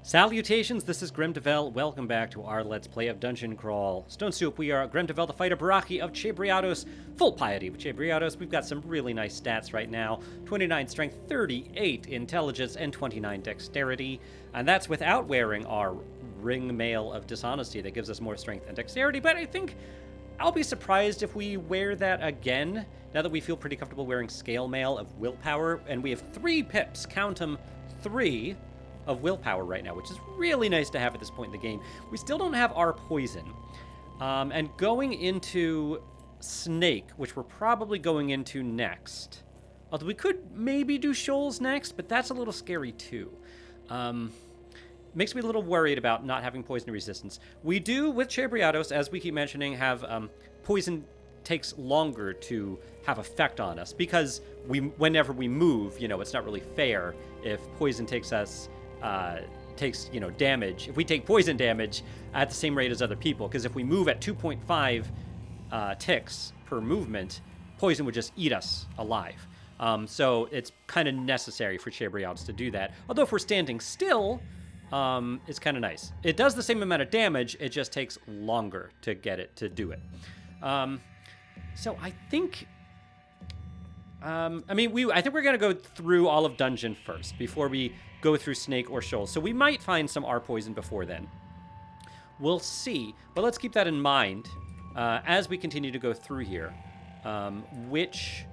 Salutations, this is Grim Devel. Welcome back to our Let's Play of Dungeon Crawl. Stone Soup, we are Grim Devel, the fighter Barachi of Chebriados. Full piety with Chebriados. We've got some really nice stats right now. 29 strength, 38 intelligence, and 29 dexterity. And that's without wearing our ring mail of dishonesty that gives us more strength and dexterity. But I think I'll be surprised if we wear that again, now that we feel pretty comfortable wearing scale mail of willpower. And we have 3 pips, count them, 3 of willpower right now, which is really nice to have at this point in the game. We still don't have our poison. And going into Snake, which we're probably going into next. Although we could maybe do Shoals next, but that's a little scary too. Makes me a little worried about not having poison resistance. We do, with Chebriados, as we keep mentioning, have poison takes longer to have effect on us because whenever we move, it's not really fair if poison takes damage. If we take poison damage at the same rate as other people, because if we move at 2.5 ticks per movement, poison would just eat us alive. So it's kind of necessary for Chebriados to do that. Although if we're standing still, it's kind of nice. It does the same amount of damage, it just takes longer to get it to do it. So I think... I think we're going to go through all of Dungeon first before we go through Snake or Shoals. So we might find some R poison before then. We'll see. But let's keep that in mind as we continue to go through here. Which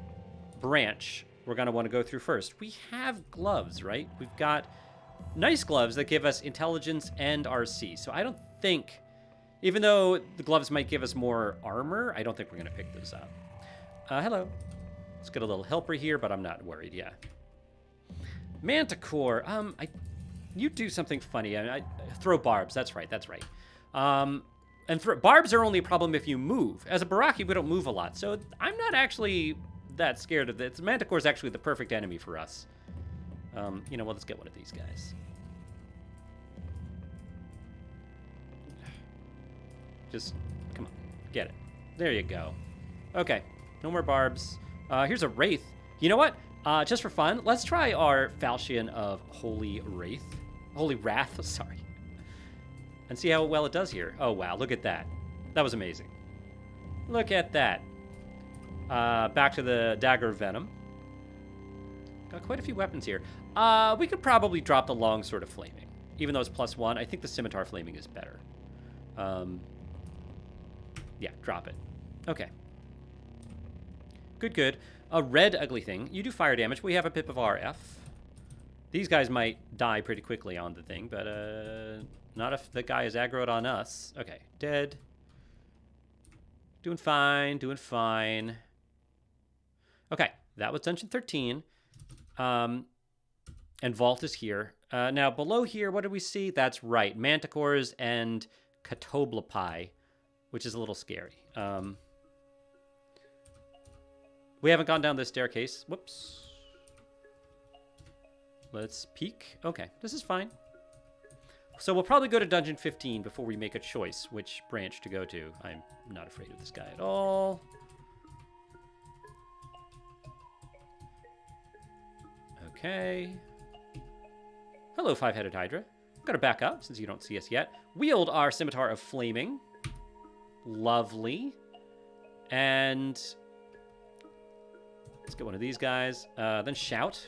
branch we're going to want to go through first. We have gloves, right? We've got nice gloves that give us intelligence and RC. So I don't think, even though the gloves might give us more armor, I don't think we're going to pick those up. Hello. Let's get a little helper here, but I'm not worried, yeah. Manticore, you do something funny. I throw barbs, that's right. Barbs are only a problem if you move. As a Barachi, we don't move a lot, so I'm not actually that scared of this. Manticore is actually the perfect enemy for us. Let's get one of these guys. Just, come on, get it. There you go. Okay, no more barbs. Here's a Wraith. You know what? Just for fun, let's try our Falchion of Holy Wrath, sorry. And see how well it does here. Oh, wow, look at that. That was amazing. Look at that. Back to the Dagger of Venom. Got quite a few weapons here. We could probably drop the Longsword of Flaming. Even though it's +1, I think the Scimitar Flaming is better. Yeah, drop it. Okay. Good. A red ugly thing. You do fire damage. We have a pip of RF. These guys might die pretty quickly on the thing, but not if the guy is aggroed on us. Okay, dead. Doing fine. Okay, that was Dungeon 13. And Vault is here. Now, below here, what do we see? That's right, Manticores and Catoblepi, which is a little scary. We haven't gone down this staircase. Whoops. Let's peek. Okay, this is fine. So we'll probably go to Dungeon 15 before we make a choice which branch to go to. I'm not afraid of this guy at all. Okay. Hello, Five-Headed Hydra. I'm going to back up since you don't see us yet. Wield our Scimitar of Flaming. Lovely. And... let's get one of these guys. Then shout.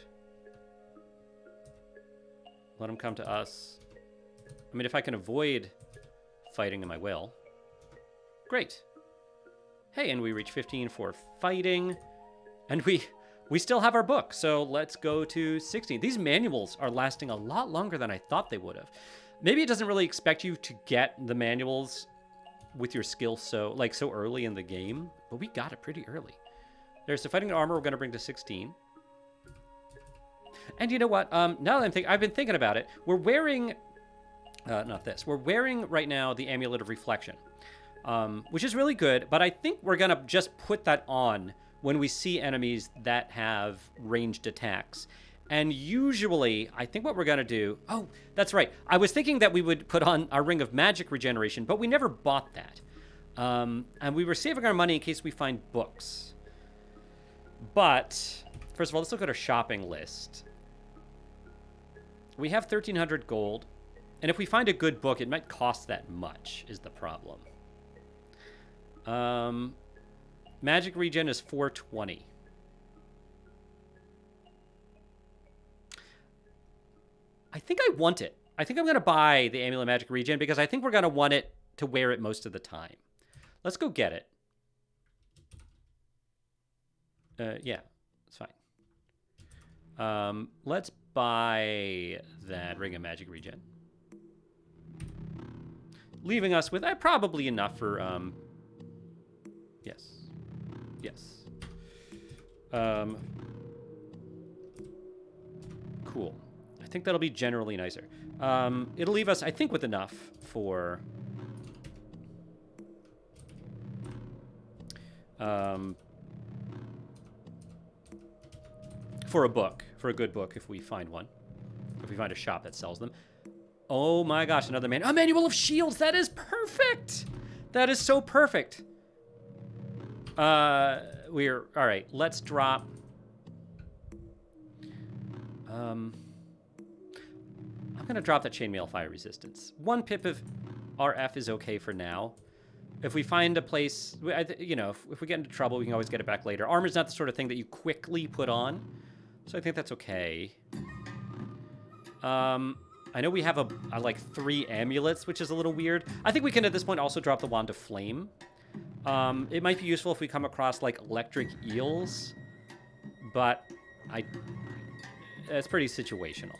Let them come to us. I mean, if I can avoid fighting them, I will. Great. Hey, and we reach 15 for fighting. And we still have our book, so let's go to 16. These manuals are lasting a lot longer than I thought they would have. Maybe it doesn't really expect you to get the manuals with your skill so early in the game, but we got it pretty early. There's the fighting armor we're going to bring to 16. And you know what? Now that I've been thinking about it. We're wearing, not this. We're wearing right now the Amulet of Reflection, which is really good. But I think we're going to just put that on when we see enemies that have ranged attacks. And usually, I think what we're going to do... oh, that's right. I was thinking that we would put on our Ring of Magic Regeneration, but we never bought that. And we were saving our money in case we find books. But, first of all, let's look at our shopping list. We have 1,300 gold. And if we find a good book, it might cost that much, is the problem. Magic regen is 420. I think I want it. I think I'm going to buy the Amulet Magic Regen because I think we're going to want it to wear it most of the time. Let's go get it. Yeah, it's fine. Let's buy that Ring of Magic Regen. Leaving us with probably enough for... Yes. Yes. Cool. I think that'll be generally nicer. It'll leave us, I think, with enough for... for a book. For a good book, if we find one. If we find a shop that sells them. Oh my gosh, another a Manual of Shields! That is perfect! That is so perfect! Alright, let's drop... I'm gonna drop that Chainmail Fire Resistance. 1 pip of RF is okay for now. If we find a place... you know, if we get into trouble, we can always get it back later. Armor's not the sort of thing that you quickly put on. So I think that's okay. I know we have like 3 amulets, which is a little weird. I think we can, at this point, also drop the Wand of Flame. It might be useful if we come across, like, electric eels. But it's pretty situational.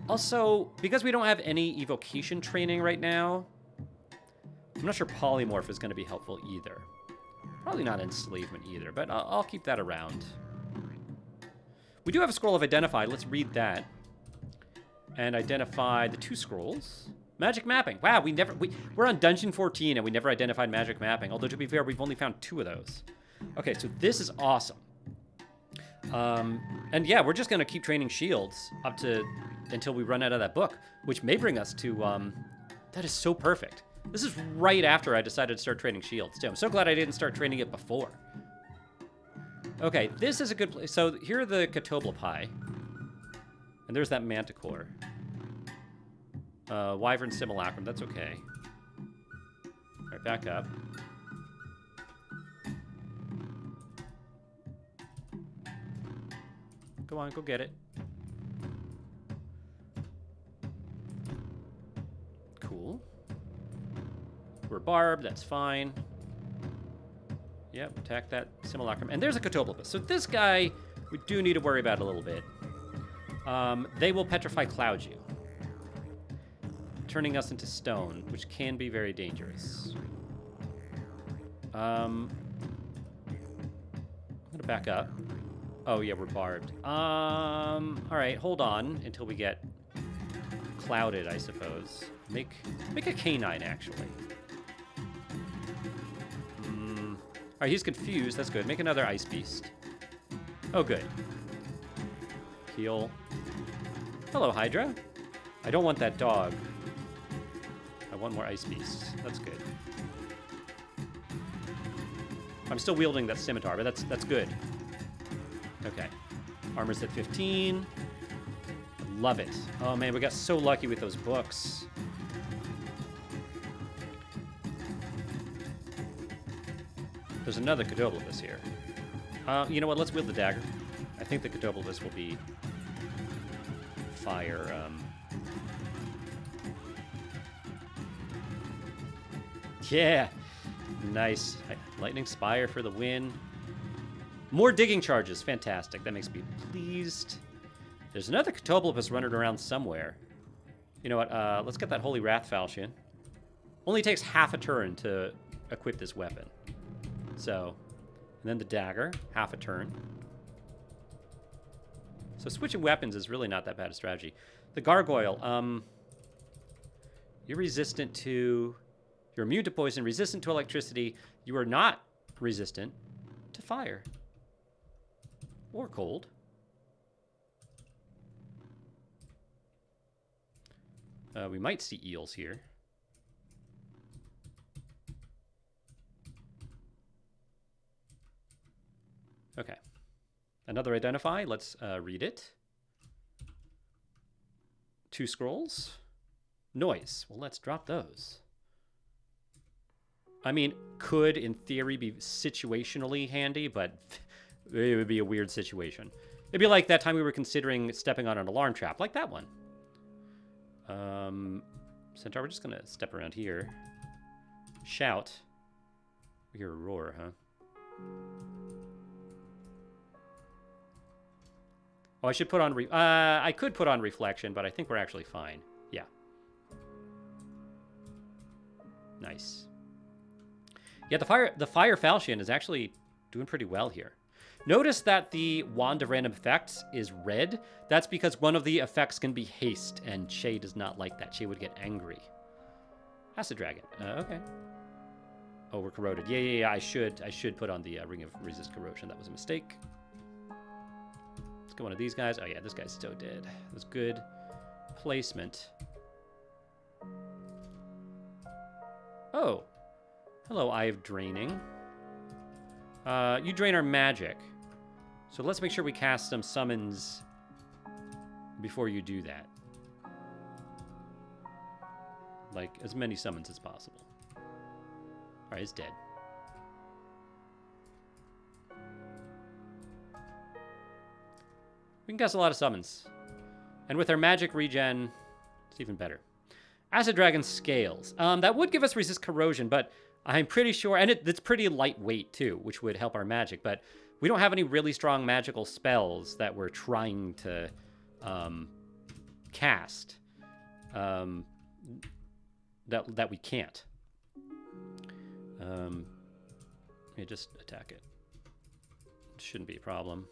Also, because we don't have any evocation training right now, I'm not sure Polymorph is going to be helpful either. Probably not Enslavement either, but I'll keep that around. We do have a Scroll of Identify. Let's read that. And identify the 2 scrolls. Magic Mapping. Wow, we're on Dungeon 14 and we never identified Magic Mapping. Although, to be fair, we've only found 2 of those. Okay, so this is awesome. And yeah, we're just going to keep training shields until we run out of that book, which may bring us to... that is so perfect. This is right after I decided to start training shields, too. I'm so glad I didn't start training it before. Okay, this is a good place. So here are the Catoblepi. And there's that Manticore. Wyvern Simulacrum, that's okay. All right, back up. Go on, go get it. Cool. We're barbed, that's fine. Yep, attack that Simulacrum. And there's a Catoblepus. So this guy, we do need to worry about a little bit. They will petrify cloud you, turning us into stone, which can be very dangerous. I'm gonna back up. Oh yeah, we're barbed. All right, hold on until we get clouded, I suppose. Make a canine, actually. All right, he's confused. That's good. Make another ice beast. Oh, good. Heal. Hello, Hydra. I don't want that dog. I want more ice beasts. That's good. I'm still wielding that scimitar, but that's good. Okay. Armor's at 15. Love it. Oh, man, we got so lucky with those books. There's another Catoblepus here. You know what? Let's wield the dagger. I think the Catoblepus will be fire. Yeah. Nice. Lightning Spire for the win. More digging charges. Fantastic. That makes me pleased. There's another Catoblepus running around somewhere. You know what? Let's get that Holy Wrath Falchion. Only takes half a turn to equip this weapon. So, and then the dagger, half a turn. So switching weapons is really not that bad a strategy. The Gargoyle, you're resistant to... You're immune to poison, resistant to electricity. You are not resistant to fire. Or cold. We might see eels here. Okay. Another identify. Let's read it. 2 scrolls. Noise. Well, let's drop those. I mean, could, in theory, be situationally handy, but it would be a weird situation. It'd be like that time we were considering stepping on an alarm trap, like that one. Centaur, we're just going to step around here. Shout. We hear a roar, huh? Oh, I should put on... I could put on reflection, but I think we're actually fine. Yeah. Nice. Yeah, the fire falchion is actually doing pretty well here. Notice that the wand of random effects is red. That's because one of the effects can be haste, and Shay does not like that. Shay would get angry. Acid dragon. Okay. Oh, we're corroded. Yeah. I should put on the ring of resist corrosion. That was a mistake. Let's go one of these guys. Oh yeah, this guy's so dead. That was good placement. Oh. Hello, Eye of Draining. You drain our magic. So let's make sure we cast some summons before you do that. Like, as many summons as possible. Alright, it's dead. We can cast a lot of summons. And with our magic regen, it's even better. Acid Dragon Scales. That would give us resist corrosion, but I'm pretty sure, and it's pretty lightweight too, which would help our magic, but we don't have any really strong magical spells that we're trying to cast that we can't. Let me just attack it. Shouldn't be a problem.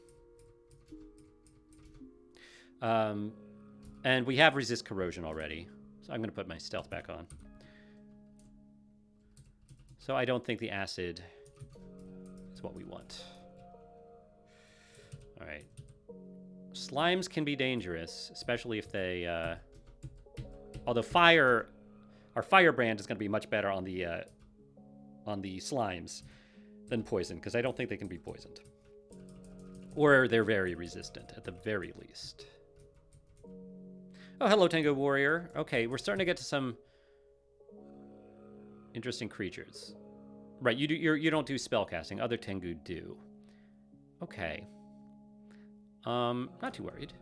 And we have resist corrosion already, so I'm going to put my stealth back on. So I don't think the acid is what we want. All right. Slimes can be dangerous, especially if they... although our firebrand is going to be much better on the slimes than poison, because I don't think they can be poisoned. Or they're very resistant, at the very least. Oh, hello, Tango Warrior. Okay, we're starting to get to some interesting creatures. Right, you don't do spellcasting. Other Tengu do. Okay. Not too worried.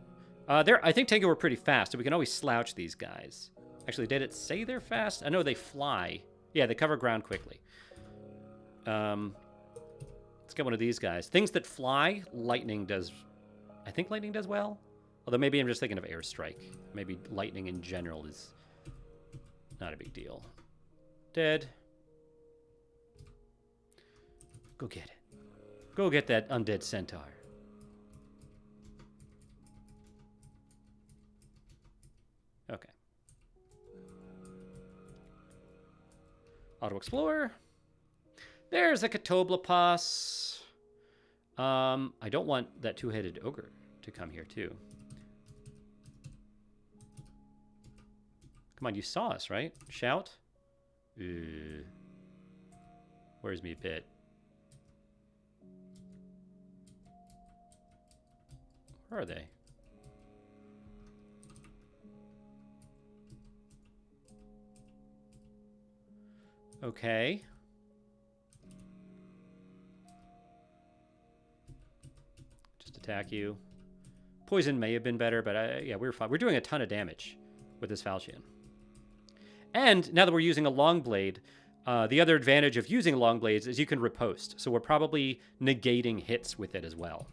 I think Tengu are pretty fast, so we can always slouch these guys. Actually, did it say they're fast? I know they fly. Yeah, they cover ground quickly. Let's get one of these guys. Things that fly, lightning does... I think lightning does well. Although maybe I'm just thinking of airstrike. Maybe lightning in general is not a big deal. Dead. Go get it. Go get that undead centaur. Okay. Auto Explorer. There's a Catoblepas. I don't want that two-headed ogre to come here, too. Come on, you saw us, right? Shout. Worries me a bit. Where are they? Okay. Just attack you. Poison may have been better, but yeah, we're fine. We're doing a ton of damage with this falchion. And now that we're using a long blade, the other advantage of using long blades is you can riposte. So we're probably negating hits with it as well.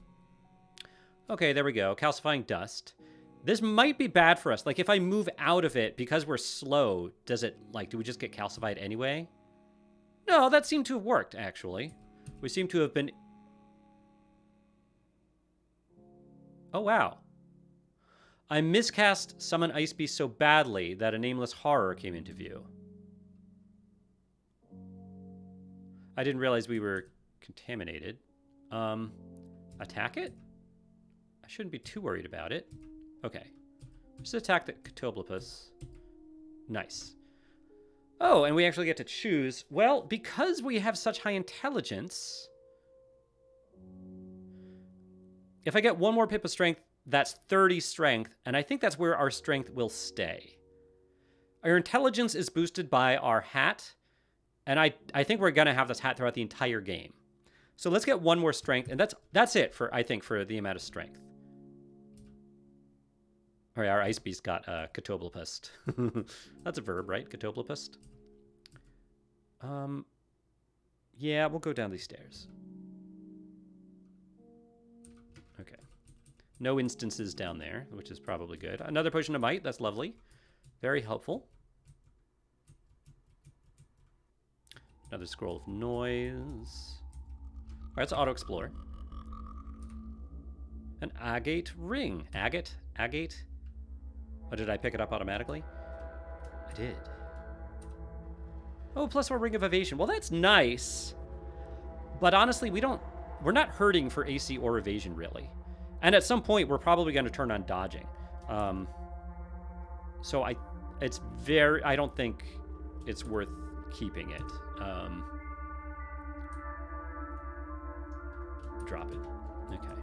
Okay, there we go. Calcifying dust. This might be bad for us. Like, if I move out of it because we're slow, does it, like, do we just get calcified anyway? No, that seemed to have worked, actually. We seem to have been... Oh, wow. I miscast Summon Ice Beast so badly that a nameless horror came into view. I didn't realize we were contaminated. Attack it? I shouldn't be too worried about it. Okay. Just attack the Catoblepas. Nice. Oh, and we actually get to choose. Well, because we have such high intelligence, if I get one more pip of strength, that's 30 strength, and I think that's where our strength will stay. Our intelligence is boosted by our hat, and I think we're gonna have this hat throughout the entire game. So let's get one more strength, and that's it for I think for the amount of strength. All right, our ice beast got Catoblopust. That's a verb, right? Catoblopust. Yeah, we'll go down these stairs. Okay. No instances down there, which is probably good. Another potion of might. That's lovely. Very helpful. Another scroll of noise. All right, let's auto-explore. An agate ring. Agate? Agate? Oh, did I pick it up automatically? I did. Oh, +4 ring of evasion. Well, that's nice. But honestly, we're not hurting for AC or evasion, really. And at some point, we're probably going to turn on dodging. So I don't think it's worth keeping it. Drop it. Okay.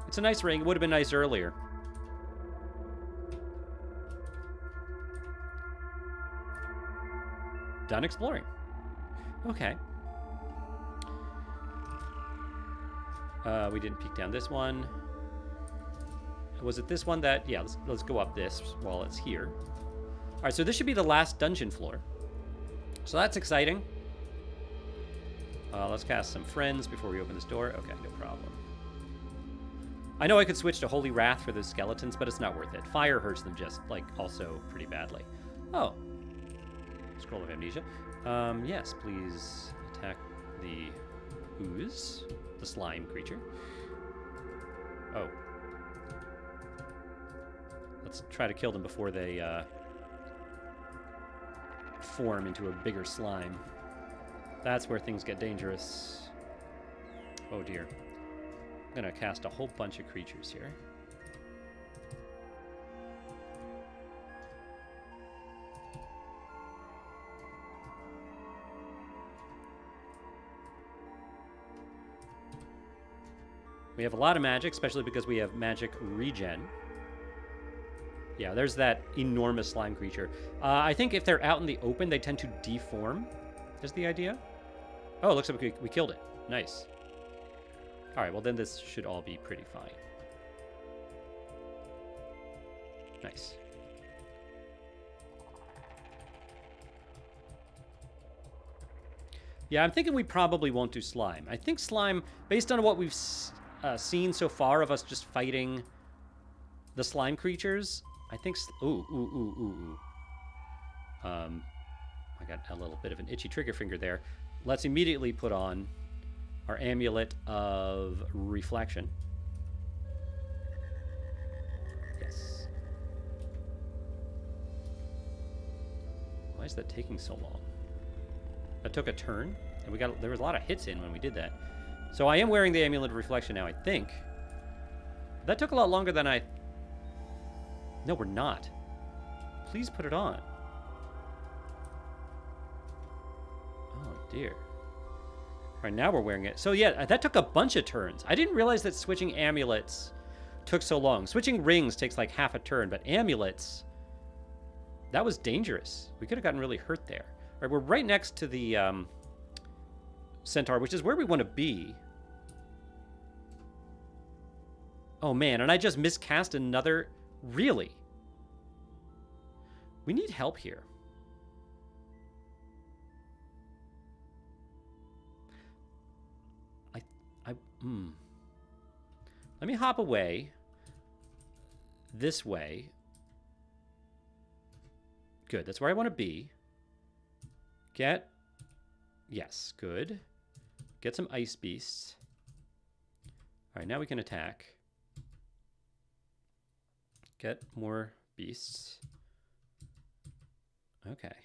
It's a nice ring. It would have been nice earlier. Done exploring. Okay. We didn't peek down this one. Was it this one that... Yeah, let's go up this while it's here. All right, so this should be the last dungeon floor. So that's exciting. Let's cast some friends before we open this door. Okay, no problem. I know I could switch to Holy Wrath for those skeletons, but it's not worth it. Fire hurts them just, like, also pretty badly. Oh. Scroll of Amnesia. Yes, please attack the ooze, the slime creature. Oh. Let's try to kill them before they form into a bigger slime. That's where things get dangerous. Oh dear. I'm gonna cast a whole bunch of creatures here. We have a lot of magic, especially because we have magic regen. Yeah, there's that enormous slime creature. I think if they're out in the open, they tend to deform, is the idea. Oh, it looks like we killed it. Nice. All right, well, then this should all be pretty fine. Nice. Yeah, I'm thinking we probably won't do slime. I think slime, based on what we've seen so far of us just fighting the slime creatures, I think... I got a little bit of an itchy trigger finger there. Let's immediately put on our amulet of reflection. Yes. Why is that taking so long? That took a turn, and there was a lot of hits in when we did that. So I am wearing the amulet of reflection now, I think. That took a lot longer than I... No, we're not. Please put it on. Oh, dear. All right, now we're wearing it. So, yeah, that took a bunch of turns. I didn't realize that switching amulets took so long. Switching rings takes like half a turn, but amulets, that was dangerous. We could have gotten really hurt there. All right, we're right next to the centaur, which is where we want to be. Oh, man, and I just miscast another... Really? We need help here. Let me hop away. This way. Good, that's where I want to be. Yes, good. Get some ice beasts. All right, now we can attack. Get more beasts. Okay.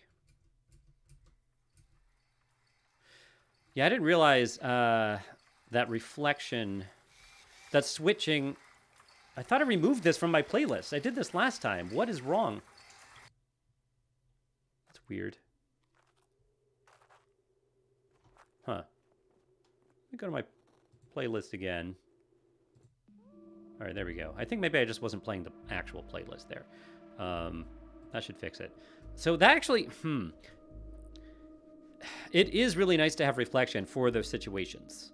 Yeah, I didn't realize that reflection, that switching. I thought I removed this from my playlist. I did this last time. What is wrong? That's weird. Huh. Let me go to my playlist again. All right, there we go. I think maybe I just wasn't playing the actual playlist there. That should fix it. So that actually, it is really nice to have reflection for those situations.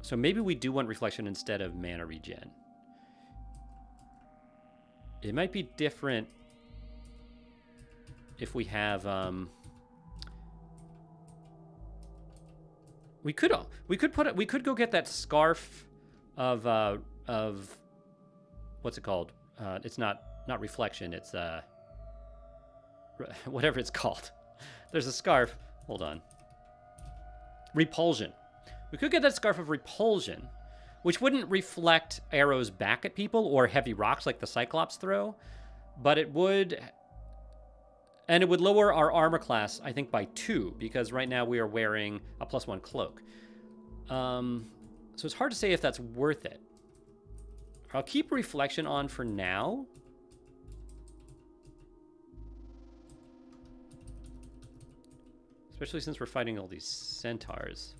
So maybe we do want reflection instead of mana regen. It might be different if we have we could go get that scarf of what's it called? It's not reflection, it's whatever it's called. There's a scarf. Hold on. Repulsion. We could get that scarf of repulsion, which wouldn't reflect arrows back at people or heavy rocks like the Cyclops throw, but it would, and it would lower our armor class, I think, by 2, because right now we are wearing a +1 cloak. So it's hard to say if that's worth it. I'll keep reflection on for now. Especially since we're fighting all these centaurs.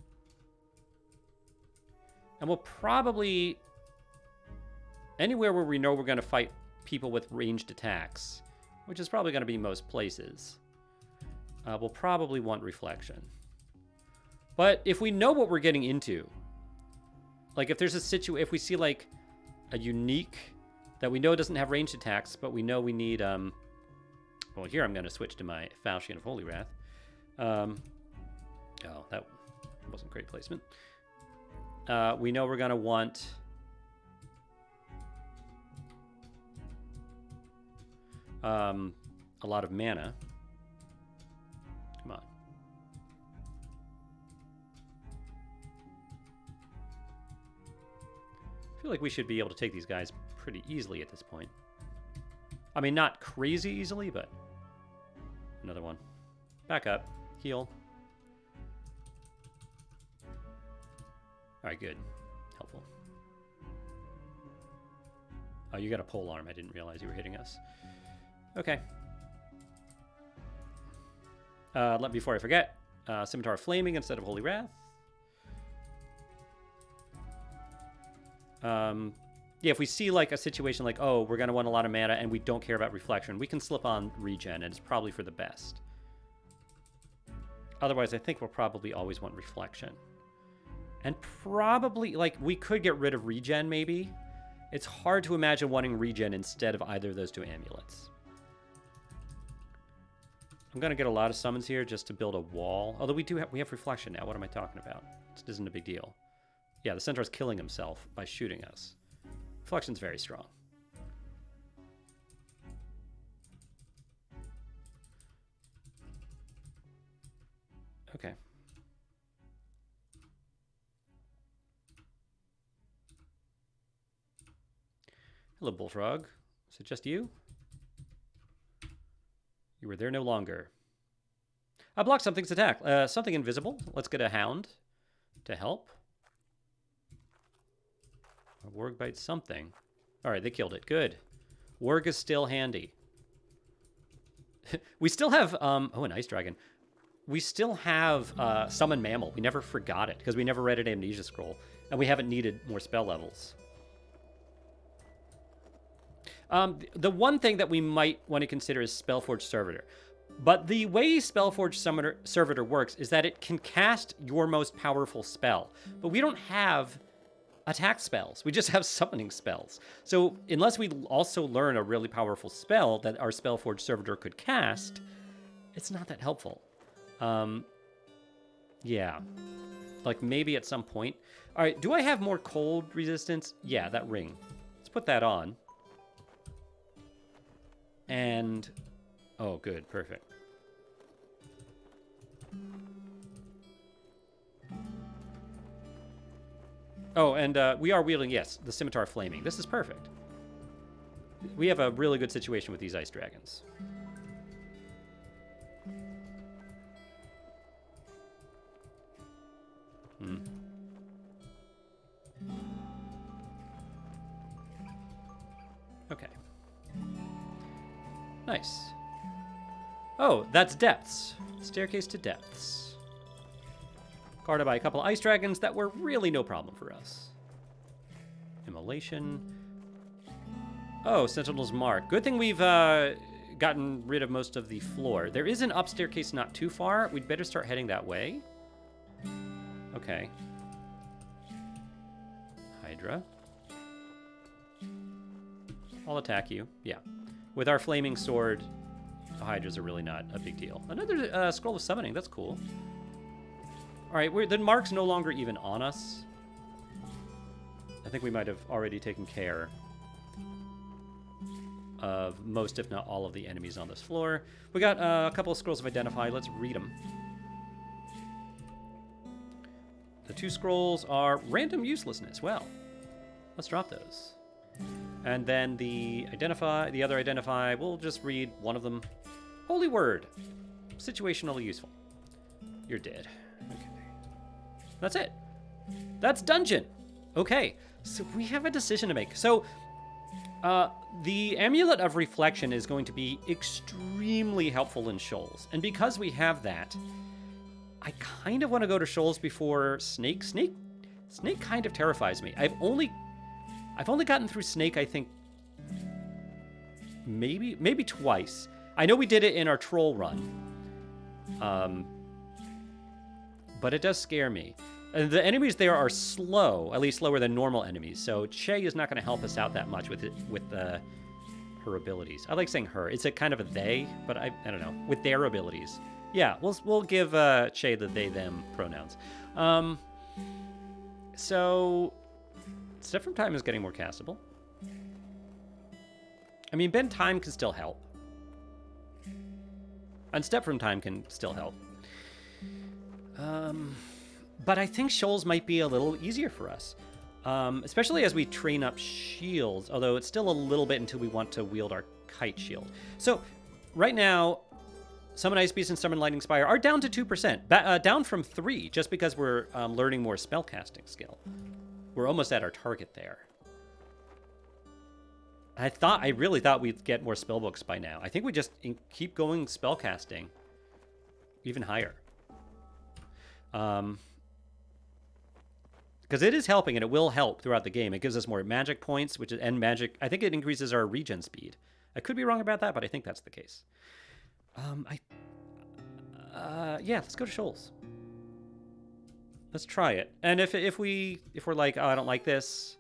And we'll probably, anywhere where we know we're going to fight people with ranged attacks, which is probably going to be most places, we'll probably want reflection. But if we know what we're getting into, like if there's a if we see like a unique that we know doesn't have ranged attacks, but we know we need, well, here I'm going to switch to my Falchion of Holy Wrath. Oh, that wasn't great placement. We know we're going to want a lot of mana. Come on. I feel like we should be able to take these guys pretty easily at this point. I mean, not crazy easily, but another one. Back up. Heal. All right, good. Helpful. Oh, you got a pole arm. I didn't realize you were hitting us. Okay. Before I forget, Scimitar of Flaming instead of Holy Wrath. Yeah, if we see like a situation like, oh, we're going to want a lot of mana and we don't care about reflection, we can slip on regen, and it's probably for the best. Otherwise, I think we'll probably always want reflection. And probably, like, we could get rid of regen, maybe. It's hard to imagine wanting regen instead of either of those 2 amulets. I'm going to get a lot of summons here just to build a wall. Although we have reflection now. What am I talking about? This isn't a big deal. Yeah, the Centaur's killing himself by shooting us. Reflection's very strong. Okay. Hello, Bullfrog. Is it just you? You were there no longer. I blocked something's attack. Something invisible. Let's get a hound to help. A warg bites something. All right, they killed it. Good. Warg is still handy. We still have, oh, an ice dragon. We still have Summon Mammal. We never forgot it because we never read an Amnesia Scroll, and we haven't needed more spell levels. The one thing that we might want to consider is Spellforge Servitor. But the way Spellforge Servitor works is that it can cast your most powerful spell. But we don't have attack spells. We just have summoning spells. So unless we also learn a really powerful spell that our Spellforge Servitor could cast, it's not that helpful. Yeah. Like maybe at some point. All right, do I have more cold resistance? Yeah, that ring. Let's put that on. And, oh, good, perfect. Oh, and we are wielding, yes, the Scimitar Flaming. This is perfect. We have a really good situation with these ice dragons. Okay. Nice. Oh, that's depths. Staircase to depths. Guarded by a couple of ice dragons that were really no problem for us. Immolation. Oh, Sentinel's Mark. Good thing we've gotten rid of most of the floor. There is an up staircase not too far. We'd better start heading that way. Okay. Hydra. I'll attack you. Yeah. With our flaming sword, the Hydras are really not a big deal. Another scroll of summoning. That's cool. All right, the mark's no longer even on us. I think we might have already taken care of most, if not all, of the enemies on this floor. We got a couple of scrolls of Identify. Let's read them. The 2 scrolls are Random Uselessness. Well, let's drop those. And then the other Identify, we'll just read one of them. Holy Word. Situationally useful. You're dead. Okay. That's it. That's Dungeon. Okay, so we have a decision to make. So, the Amulet of Reflection is going to be extremely helpful in Shoals. And because we have that, I kind of want to go to Shoals before Snake. Snake kind of terrifies me. I've only gotten through Snake, I think, maybe twice. I know we did it in our troll run. But it does scare me. The enemies there are slow, at least slower than normal enemies. So Che is not going to help us out that much with her abilities. I like saying her. It's a kind of a they, but I don't know. With their abilities. Yeah, we'll give Che the they them pronouns. So Step from Time is getting more castable. I mean, Bend Time can still help. And Step from Time can still help. But I think Shoals might be a little easier for us. Especially as we train up shields, although it's still a little bit until we want to wield our kite shield. So, right now, Summon Ice Beast and Summon Lightning Spire are down to 2%. Down from 3, just because we're learning more spellcasting skill. We're almost at our target there. I really thought we'd get more spellbooks by now. I think we just keep going spellcasting even higher. Because it is helping, and it will help throughout the game. It gives us more magic points, and magic. I think it increases our regen speed. I could be wrong about that, but I think that's the case. Yeah, let's go to Shoals. Let's try it. And if we're like, oh, I don't like this.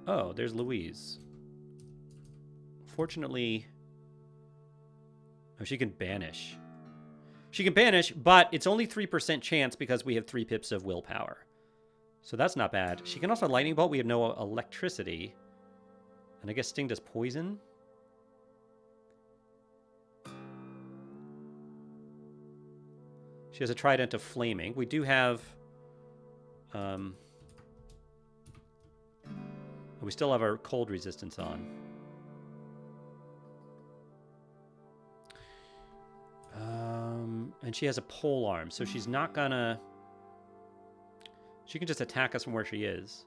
Oh, there's Louise. Fortunately, oh, she can banish. She can banish, but it's only 3% chance because we have 3 pips of willpower. So that's not bad. She can also lightning bolt. We have no electricity. And I guess Sting does poison. She has a trident of flaming. We do have... we still have our cold resistance on. And she has a pole arm, so she's not gonna... She can just attack us from where she is.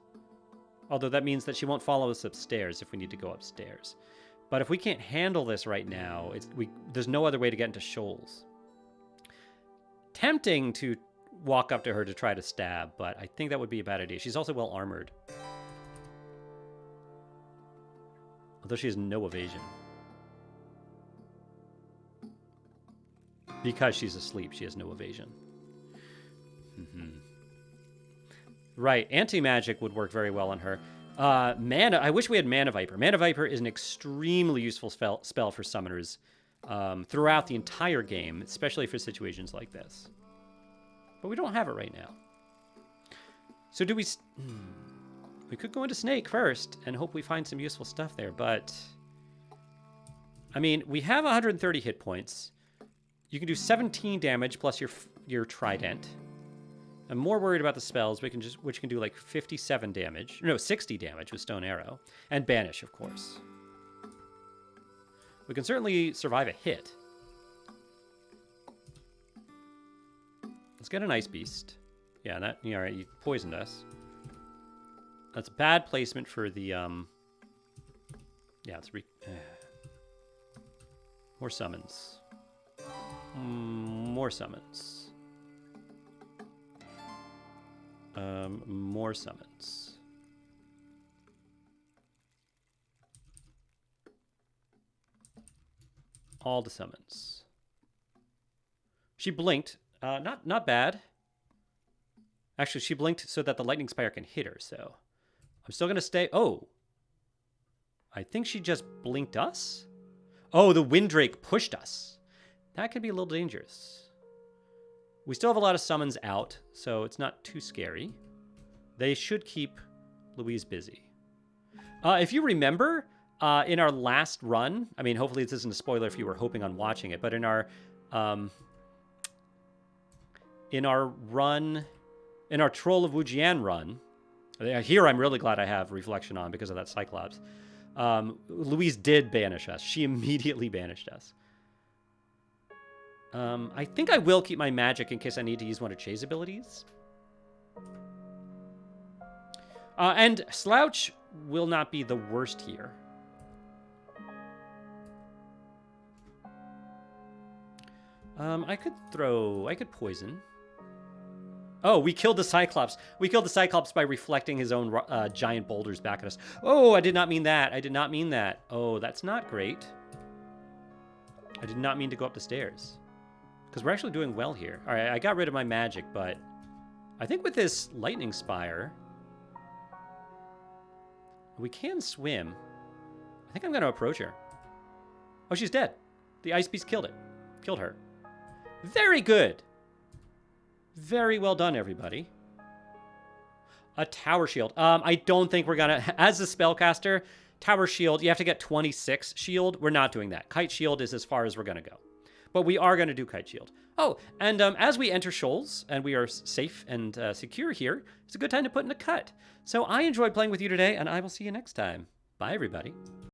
Although that means that she won't follow us upstairs if we need to go upstairs. But if we can't handle this right now, there's no other way to get into Shoals. Tempting to walk up to her to try to stab, but I think that would be a bad idea. She's also well armored. Although she has no evasion. Because she's asleep, she has no evasion. Right, anti-magic would work very well on her. Mana, I wish we had Mana Viper. Mana Viper is an extremely useful spell for summoners throughout the entire game, especially for situations like this. But we don't have it right now. So do we... We could go into Snake first and hope we find some useful stuff there, but... I mean, we have 130 hit points. You can do 17 damage plus your trident. I'm more worried about the spells, which can do like 57 damage. No, 60 damage with Stone Arrow. And Banish, of course. We can certainly survive a hit. Let's get an Ice Beast. Yeah, that, all right, you poisoned us. That's bad placement for the, yeah, let's more summons. More summons. More summons. All the summons. She blinked. Not bad. Actually, she blinked so that the lightning spire can hit her, so I'm still going to stay. Oh. I think she just blinked us? Oh, the Windrake pushed us. That could be a little dangerous. We still have a lot of summons out, so it's not too scary. They should keep Louise busy. If you remember, in our last run, I mean, hopefully this isn't a spoiler if you were hoping on watching it, but in our Troll of Wujian run, here I'm really glad I have Reflection on because of that Cyclops. Louise did banish us. She immediately banished us. I think I will keep my magic in case I need to use one of Che's abilities. And Slouch will not be the worst here. I could poison. Oh, we killed the Cyclops. We killed the Cyclops by reflecting his own giant boulders back at us. Oh, I did not mean that. I did not mean that. Oh, that's not great. I did not mean to go up the stairs. Because we're actually doing well here. All right, I got rid of my magic, but I think with this lightning spire, we can swim. I think I'm going to approach her. Oh, she's dead. The ice beast killed it. Killed her. Very good. Very well done, everybody. A tower shield. I don't think we're going to... As a spellcaster, tower shield, you have to get 26 shield. We're not doing that. Kite shield is as far as we're going to go. But we are going to do kite shield. Oh, and as we enter Shoals, and we are safe and secure here, it's a good time to put in a cut. So I enjoyed playing with you today, and I will see you next time. Bye, everybody.